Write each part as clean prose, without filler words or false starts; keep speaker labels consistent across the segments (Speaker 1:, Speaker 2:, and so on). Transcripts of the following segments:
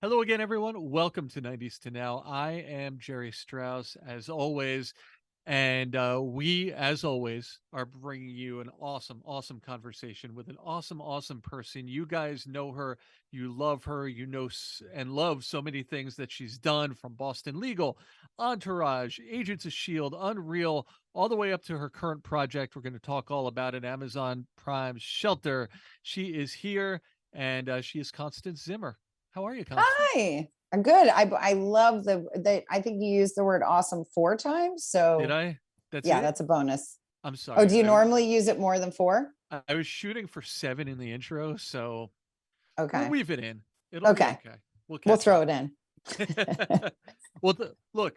Speaker 1: Hello again, everyone. Welcome to 90s to Now. I am Jerry Strauss, as always. And we, as always, are bringing you an awesome, awesome conversation with an awesome, awesome person. You guys know her, you love her, you know, and love so many things that she's done from Boston Legal, Entourage, Agents of S.H.I.E.L.D., Unreal, all the way up to her current project. We're going to talk all about it, Amazon Prime Shelter. She is here, and she is Constance Zimmer. How are you, Constance?
Speaker 2: Hi. I'm good. I love the I think you used the word awesome 4 times.
Speaker 1: Did
Speaker 2: So
Speaker 1: I? That's
Speaker 2: yeah,
Speaker 1: it?
Speaker 2: that's a bonus.
Speaker 1: I'm
Speaker 2: Oh,
Speaker 1: sorry.
Speaker 2: do you normally use it more than four?
Speaker 1: I was shooting for 7 in the intro, so we'll
Speaker 2: Okay.
Speaker 1: weave it in. It'll be
Speaker 2: Okay.
Speaker 1: okay. We'll
Speaker 2: We'll
Speaker 1: catch
Speaker 2: throw
Speaker 1: up.
Speaker 2: it in.
Speaker 1: Well, look,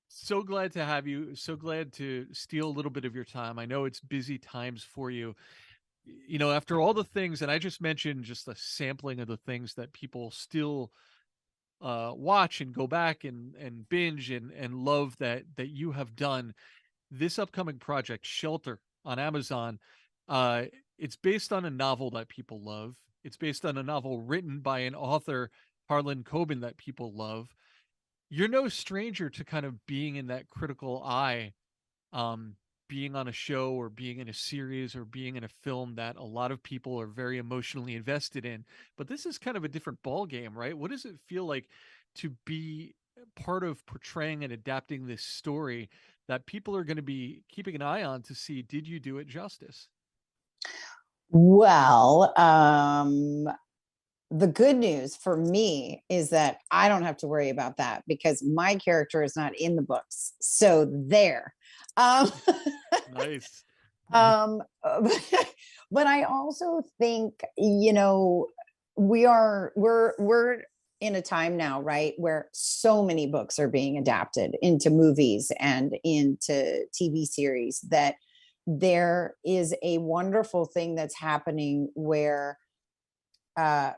Speaker 1: so glad to have you. So glad to steal a little bit of your time. I know it's busy times for you. You know, after all the things, and I just mentioned just a sampling of the things that people still watch and go back and binge and love that you have done. This upcoming project, Shelter, on Amazon, uh, it's based on a novel that people love. It's based on a novel written by an author, Harlan Coben, that people love. You're no stranger to kind of being in that critical eye, um, being on a show or being in a series or being in a film that a lot of people are very emotionally invested in. But this is kind of a different ball game, right? What does it feel like to be part of portraying and adapting this story that people are going to be keeping an eye on to see, did you do it justice?
Speaker 2: Well, the good news for me is that I don't have to worry about that because my character is not in the books. So there. Um,
Speaker 1: Nice. Nice.
Speaker 2: um, but I also think, we're in a time now, right, where so many books are being adapted into movies and into TV series that there is a wonderful thing that's happening where uh,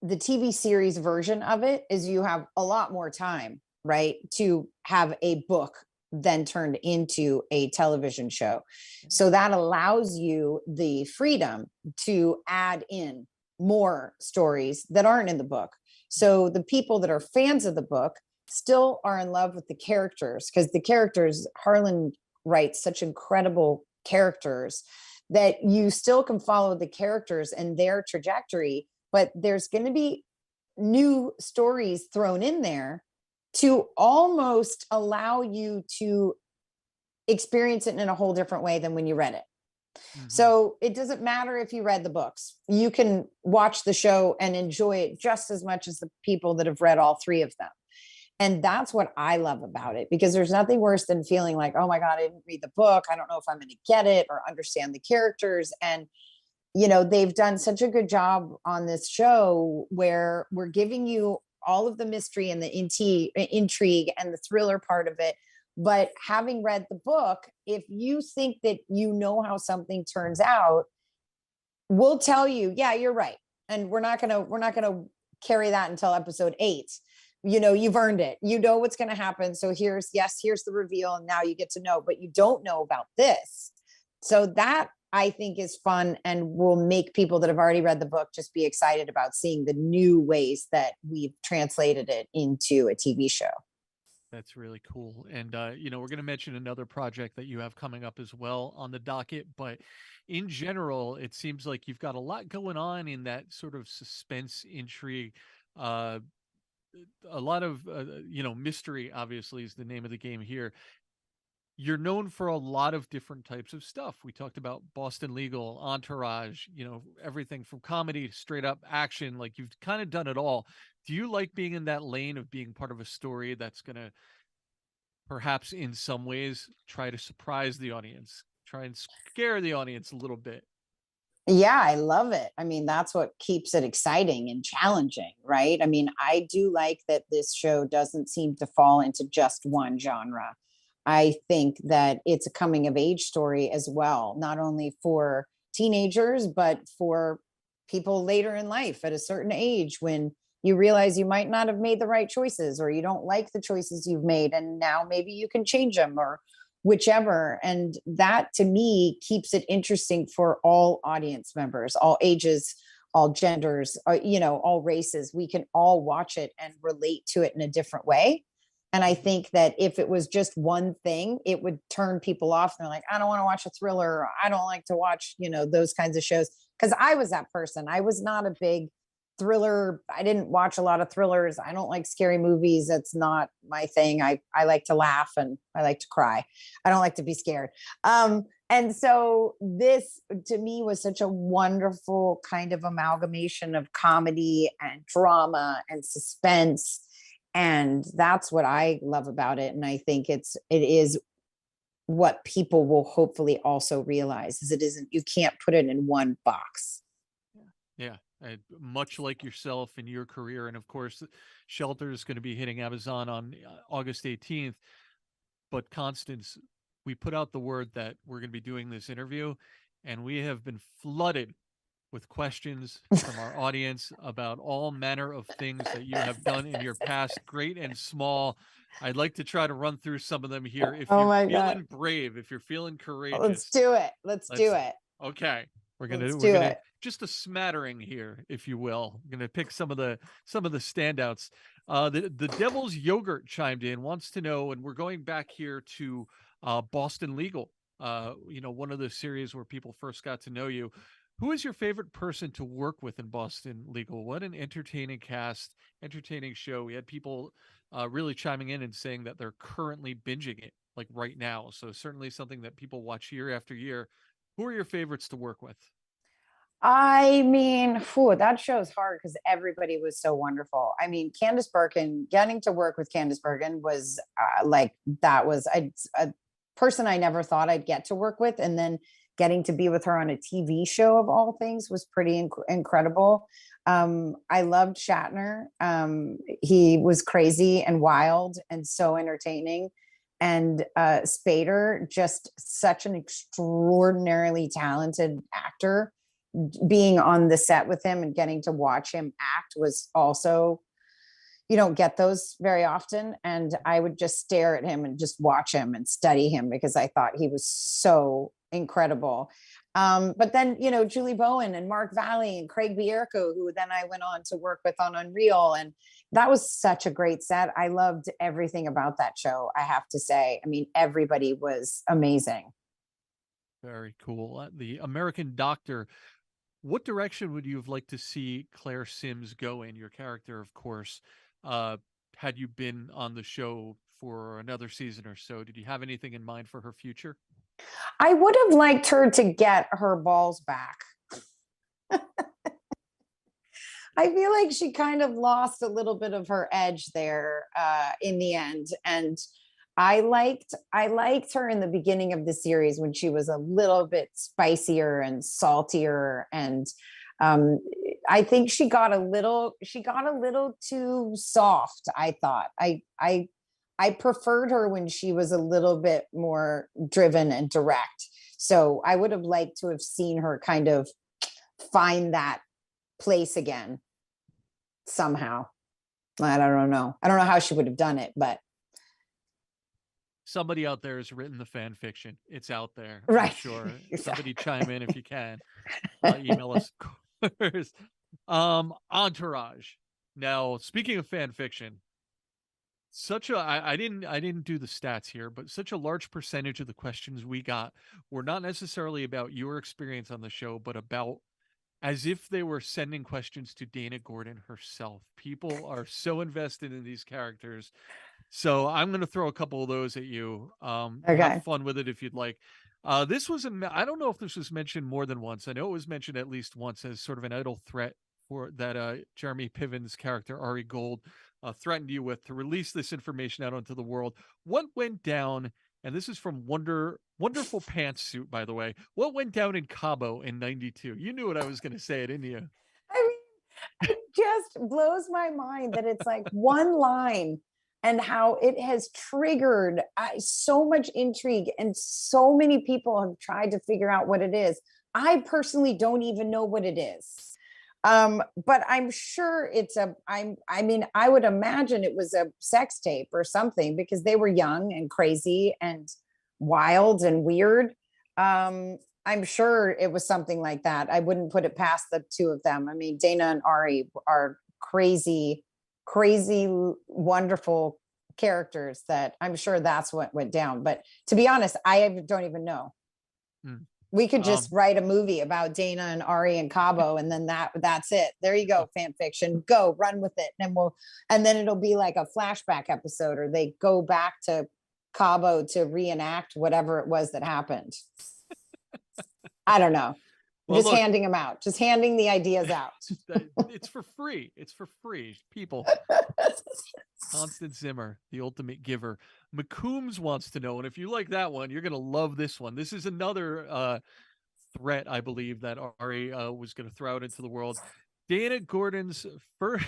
Speaker 2: the TV series version of it is you have a lot more time, right, to have a book then turned into a television show. So that allows you the freedom to add in more stories that aren't in the book. So the people that are fans of the book still are in love with the characters because the characters, Harlan writes such incredible characters that you still can follow the characters and their trajectory, but there's going to be new stories thrown in there to almost allow you to experience it in a whole different way than when you read it.
Speaker 1: Hmm.
Speaker 2: So it doesn't matter if you read the books. You can watch the show and enjoy it just as much as the people that have read all three of them. And that's what I love about it because there's nothing worse than feeling like, oh my God, I didn't read the book. I don't know if I'm going to get it or understand the characters. And they've done such a good job on this show where we're giving you all of the mystery and the intrigue and the thriller part of it. But having read the book, if you think that you know how something turns out, we'll tell you, yeah, you're right. And we're not gonna carry that until episode 8. You've earned it. You know what's gonna happen. So here's the reveal, and now you get to know, but you don't know about this. So that I think is fun and will make people that have already read the book just be excited about seeing the new ways that we've translated it into a TV show.
Speaker 1: That's really cool. And, we're going to mention another project that you have coming up as well on the docket. But in general, it seems like you've got a lot going on in that sort of suspense intrigue. Uh, a lot of, mystery, obviously, is the name of the game here. You're known for a lot of different types of stuff. We talked about Boston Legal, Entourage, everything from comedy to straight up action. Like you've kind of done it all. Do you like being in that lane of being part of a story that's going to perhaps in some ways try to surprise the audience, try and scare the audience a little bit?
Speaker 2: Yeah, I love it. I mean, that's what keeps it exciting and challenging, right? I mean, I do like that this show doesn't seem to fall into just one genre. I think that it's a coming of age story as well, not only for teenagers, but for people later in life at a certain age when you realize you might not have made the right choices or you don't like the choices you've made. And now maybe you can change them or whichever. And that to me keeps it interesting for all audience members, all ages, all genders, all races. We can all watch it and relate to it in a different way. And I think that if it was just one thing, it would turn people off. And they're like, I don't want to watch a thriller. Or I don't like to watch, those kinds of shows. Because I was that person. I was not a big thriller. I didn't watch a lot of thrillers. I don't like scary movies. That's not my thing. I like to laugh and I like to cry. I don't like to be scared. And so this to me was such a wonderful kind of amalgamation of comedy and drama and suspense. And that's what I love about it. And I think it is what people will hopefully also realize is you can't put it in one box.
Speaker 1: Yeah. Much like yourself in your career. And of course, Shelter is going to be hitting Amazon on August 18th. But Constance, we put out the word that we're going to be doing this interview, and we have been flooded with questions from our audience about all manner of things that you have done in your past, great and small. I'd like to try to run through some of them here. If you're feeling brave, if you're feeling courageous,
Speaker 2: let's do it. Let's do it.
Speaker 1: Okay. We're
Speaker 2: do
Speaker 1: gonna
Speaker 2: it.
Speaker 1: Just a smattering here, if you will. We're gonna pick some of the standouts. The Devil's Yogurt chimed in, wants to know, and we're going back here to Boston Legal. One of the series where people first got to know you. Who is your favorite person to work with in Boston Legal? What an entertaining cast, entertaining show. We had people really chiming in and saying that they're currently binging it, like right now. So certainly something that people watch year after year. Who are your favorites to work with?
Speaker 2: I mean, that show's hard because everybody was so wonderful. I mean, Candice Bergen, getting to work with Candice Bergen was that was a person I never thought I'd get to work with. And then getting to be with her on a TV show of all things was pretty incredible. I loved Shatner. He was crazy and wild and so entertaining. And Spader, just such an extraordinarily talented actor. Being on the set with him and getting to watch him act was also, you don't get those very often. And I would just stare at him and just watch him and study him because I thought he was so incredible. But then, Julie Bowen and Mark Valley and Craig Bierko, who then I went on to work with on Unreal. And that was such a great set. I loved everything about that show, I have to say. I mean, everybody was amazing.
Speaker 1: Very cool. The American Doctor. What direction would you have liked to see Claire Sims go in? Your character, of course, had you been on the show for another season or so, did you have anything in mind for her future?
Speaker 2: I would have liked her to get her balls back. I feel like she kind of lost a little bit of her edge there in the end. And I liked her in the beginning of the series when she was a little bit spicier and saltier. And I think she got a little too soft. I thought I preferred her when she was a little bit more driven and direct. So I would have liked to have seen her kind of find that place again somehow. I don't know how she would have done it, but
Speaker 1: somebody out there has written the fan fiction. It's out there,
Speaker 2: right?
Speaker 1: I'm sure. Somebody chime in if you can. Email us, of course. Entourage. Now, speaking of fan fiction, I didn't do the stats here, but such a large percentage of the questions we got were not necessarily about your experience on the show, but about as if they were sending questions to Dana Gordon herself. People are so invested in these characters. So I'm going to throw a couple of those at you.
Speaker 2: Okay.
Speaker 1: Have fun with it if you'd like. This was I don't know if this was mentioned more than once. I know it was mentioned at least once as sort of an idle threat for that Jeremy Piven's character, Ari Gold, threatened you with to release this information out onto the world. What went down, and this is from Wonderful Pantsuit, by the way, what went down in Cabo in 92? You knew what I was going to say, didn't you?
Speaker 2: I mean, it just blows my mind that it's like one line and how it has triggered so much intrigue, and so many people have tried to figure out what it is. I personally don't even know what it is. But I'm sure I would imagine it was a sex tape or something, because they were young and crazy and wild and weird. I'm sure it was something like that. I wouldn't put it past the two of them. I mean, Dana and Ari are crazy, crazy, wonderful characters that I'm sure that's what went down. But to be honest, I don't even know.
Speaker 1: Hmm.
Speaker 2: We could just
Speaker 1: Um,
Speaker 2: write a movie about Dana and Ari and Cabo, and then that's it. There you go, fan fiction. Go run with it, and then it'll be like a flashback episode, or they go back to Cabo to reenact whatever it was that happened. I don't know.
Speaker 1: well,
Speaker 2: Just
Speaker 1: look,
Speaker 2: handing them out, just handing the ideas out.
Speaker 1: it's for free. It's for free, people. Constance Zimmer, the ultimate giver. McCombs wants to know, and if you like that one, you're going to love this one. This is another threat, I believe, that Ari was going to throw out into the world. Dana Gordon's first.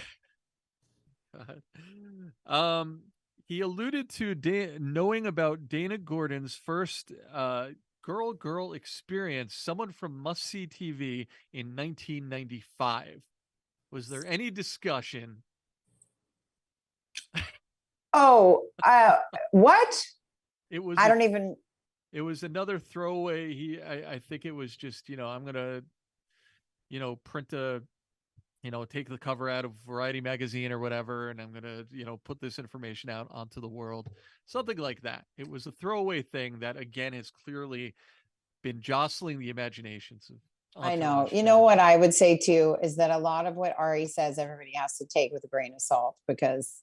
Speaker 1: He alluded to knowing about Dana Gordon's first girl experience, someone from Must See TV in 1995. Was there any discussion?
Speaker 2: Oh, what?
Speaker 1: It was
Speaker 2: I
Speaker 1: a
Speaker 2: don't even.
Speaker 1: it was another throwaway. I think it was just, I'm gonna, print a, take the cover out of Variety magazine or whatever, and I'm gonna, put this information out onto the world, something like that. It was a throwaway thing that again has clearly been jostling the imaginations of
Speaker 2: I know.
Speaker 1: Entourage
Speaker 2: You know
Speaker 1: fans.
Speaker 2: what I would say too is that a lot of what Ari says, everybody has to take with a grain of salt, because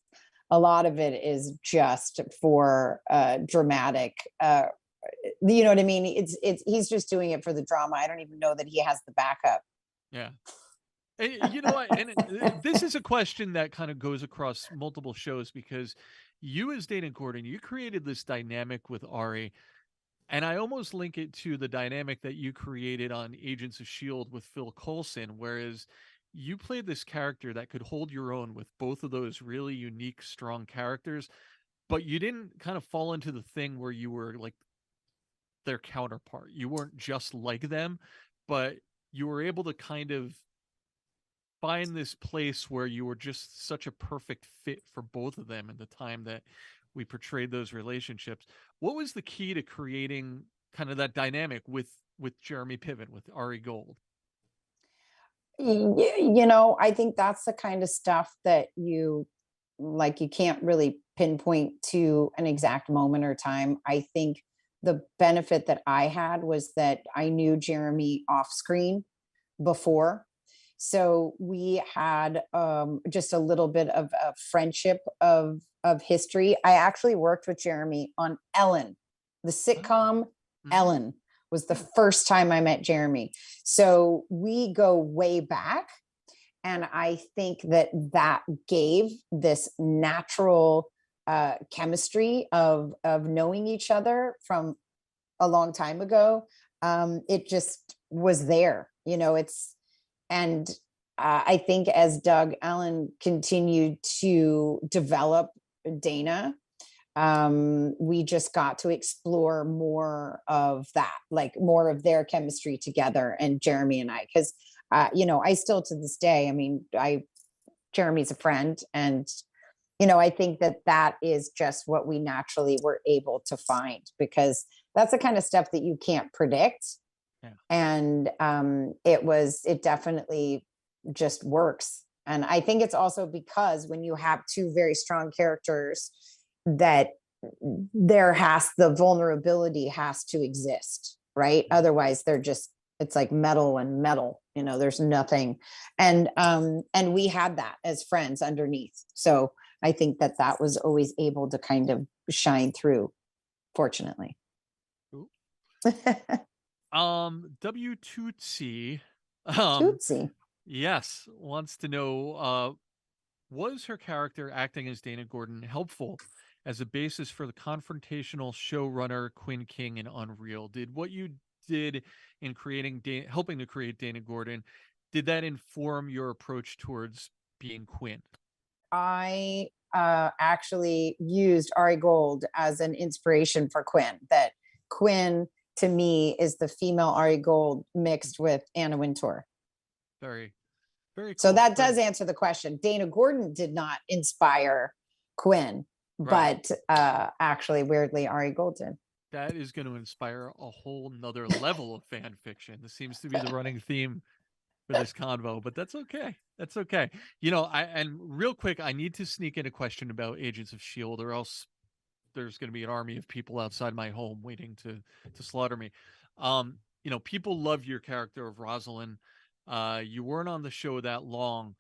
Speaker 2: a lot of it is just for dramatic. You know what I mean? It's he's just doing it for the drama. I don't even know that he has the backup.
Speaker 1: Yeah. And you know what? And this is a question that kind of goes across multiple shows, because you, as Dana Gordon, you created this dynamic with Ari. And I almost link it to the dynamic that you created on Agents of S.H.I.E.L.D. with Phil Coulson, whereas you played this character that could hold your own with both of those really unique, strong characters, but you didn't kind of fall into the thing where you were like their counterpart. You weren't just like them, but you were able to kind of find this place where you were just such a perfect fit for both of them in the time that we portrayed those relationships. What was the key to creating kind of that dynamic with Jeremy Piven, with Ari Gold?
Speaker 2: You know, I think that's the kind of stuff that you can't really pinpoint to an exact moment or time. I think the benefit that I had was that I knew Jeremy off screen before. So we had just a little bit of a friendship of history. I actually worked with Jeremy on Ellen, the
Speaker 1: Oh,
Speaker 2: sitcom.
Speaker 1: mhm.
Speaker 2: Ellen was the
Speaker 1: Yeah.
Speaker 2: first time I met Jeremy. So we go way back. And I think that that gave this natural chemistry of knowing each other from a long time ago. It just was there, you know. And I think as Doug Allen continued to develop Dana, we just got to explore more of that, like more of their chemistry together, and Jeremy and I, because you know, I still to this day, I mean, Jeremy's a friend, and you know, I think that that is just what we naturally were able to find, because that's the kind of stuff that you can't predict.
Speaker 1: Yeah.
Speaker 2: And it definitely just works. And I think it's also because when you have two very strong characters, that the vulnerability has to exist, right? Otherwise they're just, it's like metal and metal, you know, there's nothing. And we had that as friends underneath. So I think that that was always able to kind of shine through, fortunately.
Speaker 1: Ooh. W Tootsie, um,
Speaker 2: Tootsie.
Speaker 1: yes, wants to know, was her character acting as Dana Gordon helpful as a basis for the confrontational showrunner Quinn King in Unreal? Did what you did in helping to create Dana Gordon, did that inform your approach towards being Quinn?
Speaker 2: I actually used Ari Gold as an inspiration for Quinn. That Quinn to me is the female Ari Gold mixed with Anna Wintour.
Speaker 1: Very, very
Speaker 2: So
Speaker 1: cool.
Speaker 2: that
Speaker 1: Very
Speaker 2: does answer the question. Dana Gordon did not inspire Quinn,
Speaker 1: right.
Speaker 2: but actually, weirdly, Ari Gold did.
Speaker 1: That is going to inspire a whole nother level of fan fiction. This seems to be the running theme for this convo, but that's okay. That's okay. And real quick, I need to sneak in a question about Agents of Shield, or else there's going to be an army of people outside my home waiting to slaughter me. People love your character of Rosalind. You weren't on the show that long,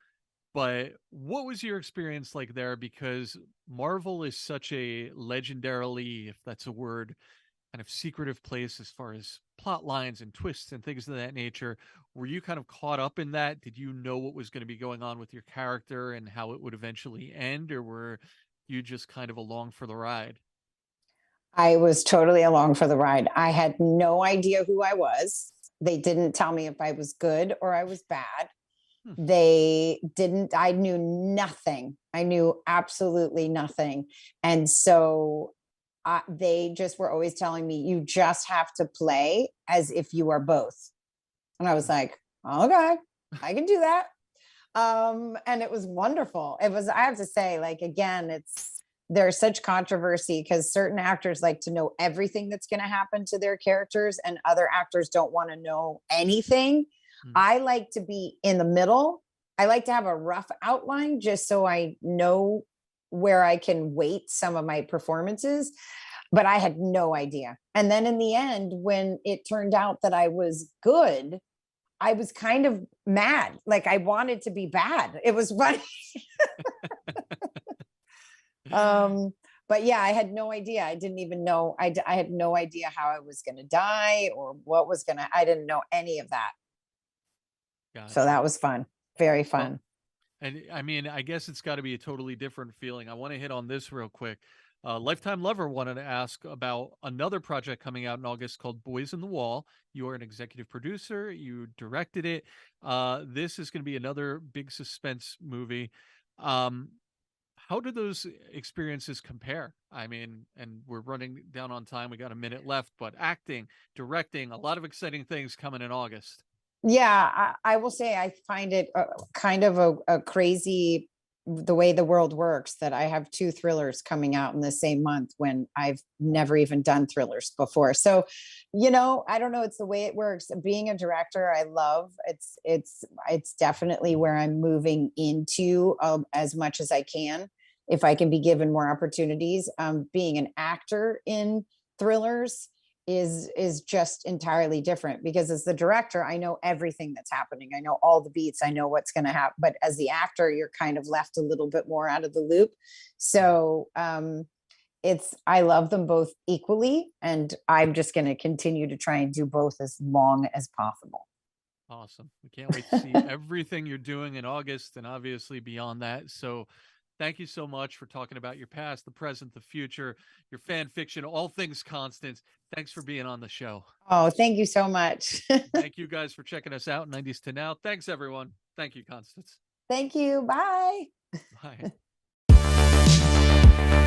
Speaker 1: but what was your experience like there? Because Marvel is such a legendarily, if that's a word, kind of secretive place as far as plot lines and twists and things of that nature. Were you kind of caught up in that? Did you know what was going to be going on with your character and how it would eventually end, or were you just kind of along for the ride?
Speaker 2: I was totally along for the ride. I had no idea who I was. They didn't tell me if I was good or I was bad.
Speaker 1: Hmm.
Speaker 2: They didn't, I knew nothing. I knew absolutely nothing. And so they just were always telling me, you just have to play as if you are both. And I was like, okay, I can do that. And it was wonderful. It was, I have to say, like, again, there's such controversy because certain actors like to know everything that's going to happen to their characters, and other actors don't want to know anything. I like to be in the middle. I like to have a rough outline just so I know where I can weight some of my performances, but I had no idea. And then in the end, when it turned out that I was good, I was kind of mad. Like, I wanted to be bad. It was funny. But yeah, I had no idea. I didn't even know. I had no idea how I was going to die or what was going to, I didn't know any of that. So
Speaker 1: Gotcha.
Speaker 2: that was fun. Very
Speaker 1: Well,
Speaker 2: fun.
Speaker 1: and I mean, I guess it's got to be a totally different feeling. I want to hit on this real quick. Lifetime Lover wanted to ask about another project coming out in August called Boys in the Wall. You are an executive producer. You directed it. This is going to be another big suspense movie. Um, how do those experiences compare? I mean, and we're running down on time. We got a minute left, but acting, directing, a lot of exciting things coming in August.
Speaker 2: Yeah, I will say I find it kind of a crazy the way the world works that I have two thrillers coming out in the same month when I've never even done thrillers before. So, I don't know. It's the way it works. Being a director, I love. It's definitely where I'm moving into as much as I can, if I can be given more opportunities. Being an actor in thrillers is just entirely different, because as the director, I know everything that's happening. I know all the beats. I know what's going to happen. But as the actor, you're kind of left a little bit more out of the loop. So I love them both equally, and I'm just going to continue to try and do both as long as possible.
Speaker 1: Awesome. We can't wait to see everything you're doing in August and obviously beyond that. So thank you so much for talking about your past, the present, the future, your fan fiction, all things Constance. Thanks for being on the show.
Speaker 2: Oh, thank you so much.
Speaker 1: Thank you guys for checking us out, 90s to now. Thanks, everyone. Thank you, Constance.
Speaker 2: Thank you. Bye.
Speaker 1: Bye.